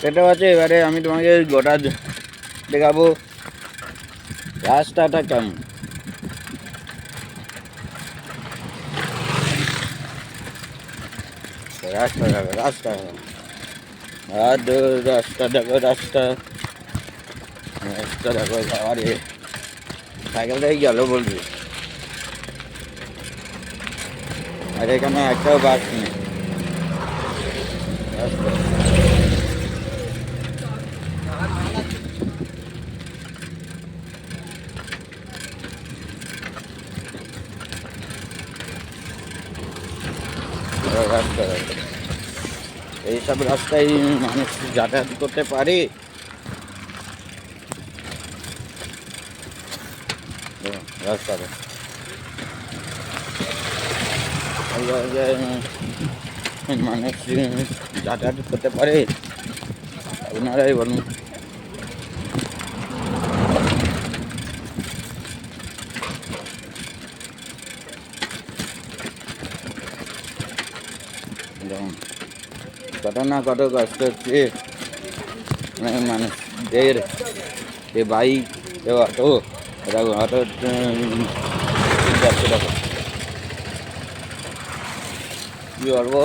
সেটাও আছে। এবারে আমি তোমাকে গোটা দেখাবো রাস্তাটা কেমন। রাস্তা দেখো, রাস্তা আর রাস্তা দেখো, রাস্তা রাস্তা দেখো। আরে সাইকেলটাই গেল বলবি। আর এখানে একটাও বাস নেই। রাস্তা রাস্তা দেখো। এইসব রাস্তায় মানুষ যাতায়াত করতে পারে? রাস্তা দেখো। এই জায়গায় মানুষ যাতায়াত করতে পারে? আপনারাই বলুন। যেমন কত না কত কষ্ট হচ্ছে মানুষদের। এ বাইক, এ অটো, দেখো অটো যাচ্ছে, দেখো কি বলবো।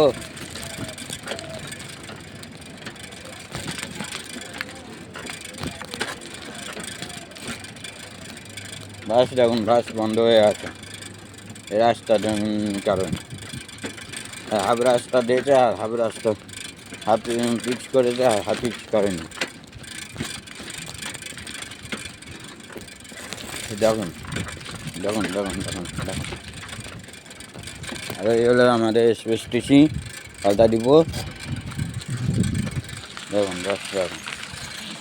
বাস দেখুন, বাস বন্ধ হয়ে আছে এই রাস্তার কারণে। হাফ রাস্তা দিয়েছে আর হাফ রাস্তা হাফ পিচ করেছে আর হাফ পিচ করেনি। দেখুন দেখুন দেখুন দেখুন দেখুন। আর এই হলো আমাদের এক্সপ্রেস টিসি হালদা ডিপো। দেখুন রাস্তা দেখুন।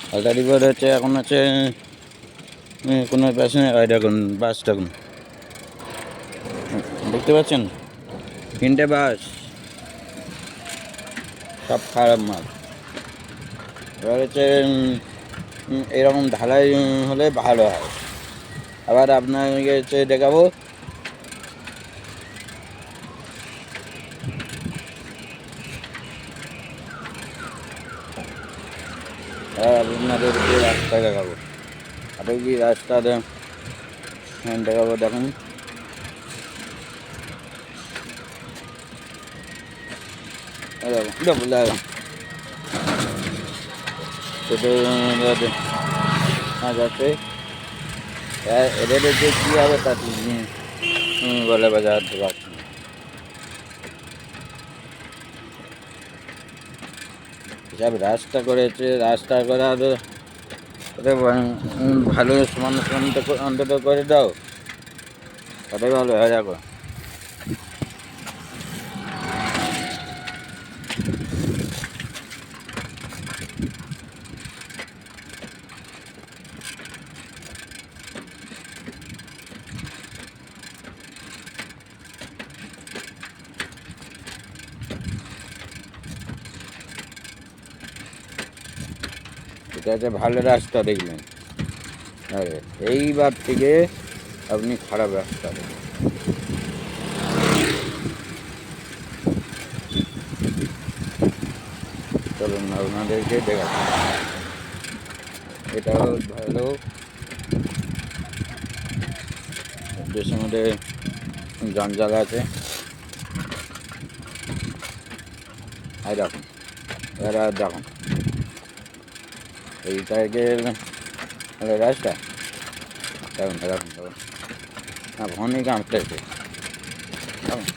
হালদা ডিপোর হচ্ছে এখন হচ্ছে কোনো প্যাসেঞ্জার। দেখুন বাস দেখুন, দেখতে পাচ্ছেন 3টে বাস, সব খারাপ মাল। এবার হচ্ছে এরকম ঢালাই হলে ভালো হয়। আবার আপনাকে হচ্ছে দেখাবো আপনাদেরকে রাস্তা দেখাবো। আরও কি রাস্তা দেখাবো দেখুন। দেখুন দেখুন যাচ্ছে। এদের যে কী হবে তা বলে বোঝাতে পারছি না। সব রাস্তা করেছে, রাস্তা করে আরো ভালো সমান সমান অন্তত করে দাও, তাটাই ভালো হয়। দেখো এটা হচ্ছে ভালো রাস্তা দেখলেন, আরে এইবার থেকে আপনি খারাপ রাস্তা দেখবেন। চলুন আপনাদেরকে দেখাচ্ছি। এটাও ভালো, দেশের মধ্যে জঞ্জাল আছে। আর দেখুন, এরা দেখুন এইটাকে রাস্তা দেখুন দেখুন দেখুন। না ভনি কামতেছে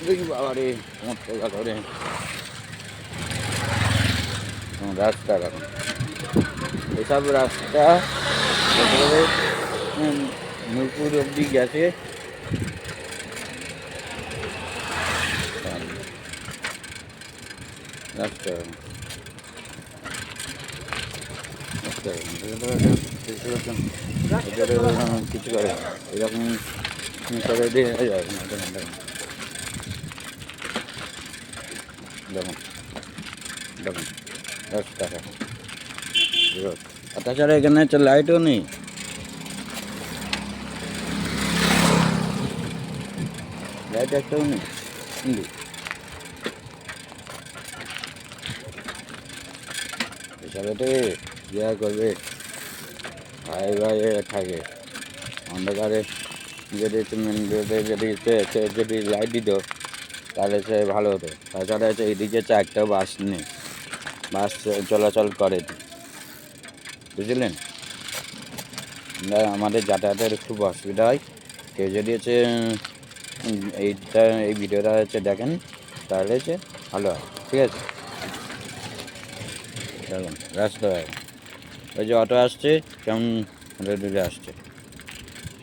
দেখি বাবা রে, মরতে গেল রে। রাস্তা দেখুন, এসব রাস্তা নূরপুর অব্দি গেছে। রাস্তা কিছু করে এরকম করে দিয়ে যাবে না। দেখুন দেখুন দেখুন দেখুন রাস্তাটা। আর তাছাড়া এখানে হচ্ছে লাইটও নেই, লাইট একটাও নেই। নেশাতে ইয়া করবে, ভাই ভাই থাকে অন্ধকারে। যদি মেন রোডে যদি লাইট দিত তাহলে সে ভালো হতো। তাছাড়া এইদিকে একটা বাস নেই, বাস চলাচল করে, বুঝলেন? আমাদের যাতায়াতের খুব অসুবিধা হয়। কেউ যদি এই ভিডিওটা দেখেন তাহলে ভালো হয়, ঠিক আছে? দেখুন রাস্তা, ওই যে অটো আসছে কেমন দূরে আসছে।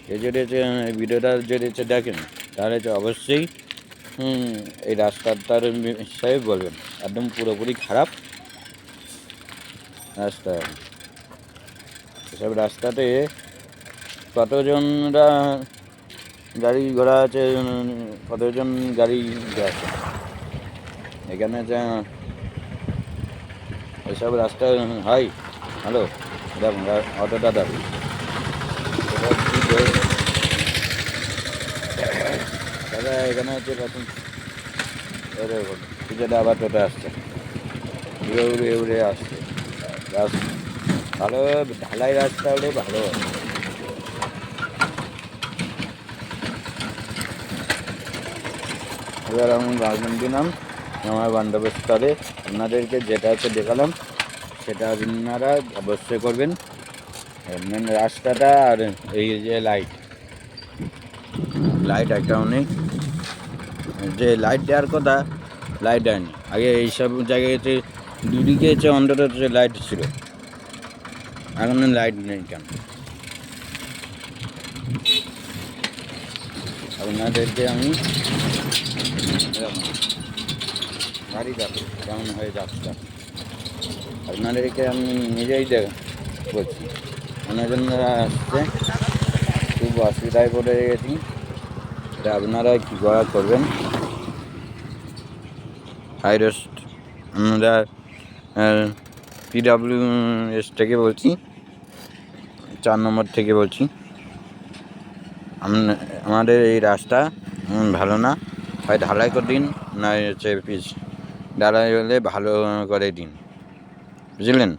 কেউ যদি এই ভিডিওটা যদি দেখেন তাহলে অবশ্যই এই রাস্তাটার বিষয়ে বলবেন। একদম পুরোপুরি খারাপ রাস্তা। এসব রাস্তাতে কতজনরা গাড়ি ঘোড়া আছে, কতজন গাড়ি আছে এখানে এসব রাস্তা হয়। হ্যালো, দেখুন অটো দাদা, দাদা এখানে দেখুন পিছনে আবার টোটো আসছে, উড়ে উড়ে উড়ে আসছে। ভালো ঢালাই রাস্তা হলে ভালো হয়। এবার আমি গার্মেন্ট দিলাম আমার গন্তব্যস্থলে। আপনাদেরকে যেটা দেখালাম সেটা আপনারা অবশ্যই করবেন। মেন রাস্তাটা আর এই যে লাইট একটাও নেই, যে লাইট দেওয়ার কথা লাইট দেয়নি। আগে এইসব জায়গাতে দুদিকে অন্তত লাইট ছিল, এখন লাইট নেই কেন? আপনাদেরকে আমি গাড়ি দেখো কেমন হয়ে যাচ্ছে, আপনাদেরকে আমি নিজেই বলছি। অন্যজনরা আসছে, খুব অসুবিধায় পড়ে গেছি। এটা আপনারা কী করবেন। হাইরোস্ট আমরা PWS থেকে বলছি, 4 নম্বর থেকে বলছি। আমাদের এই রাস্তা ভালো না, হয় ঢালাই করে দিন, না পিচ ঢালাই হলে ভালো করে দিন, বুঝলেন?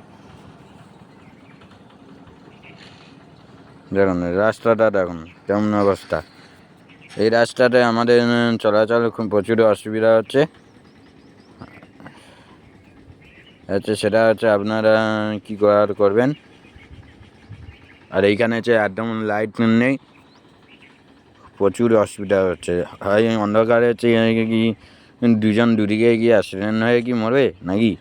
দেখুন রাস্তাটা দেখুন কেমন অবস্থা। এই রাস্তাতে আমাদের চলাচল খুব প্রচুর অসুবিধা হচ্ছে। সেটা আপনারা কী করবেন। আর এইখানে একদম লাইট নেই, প্রচুর অসুবিধা হচ্ছে। হয় অন্ধকারে কি দুজন দুদিকে গিয়ে অ্যাক্সিডেন্ট হয়ে কি মরবে নাকি?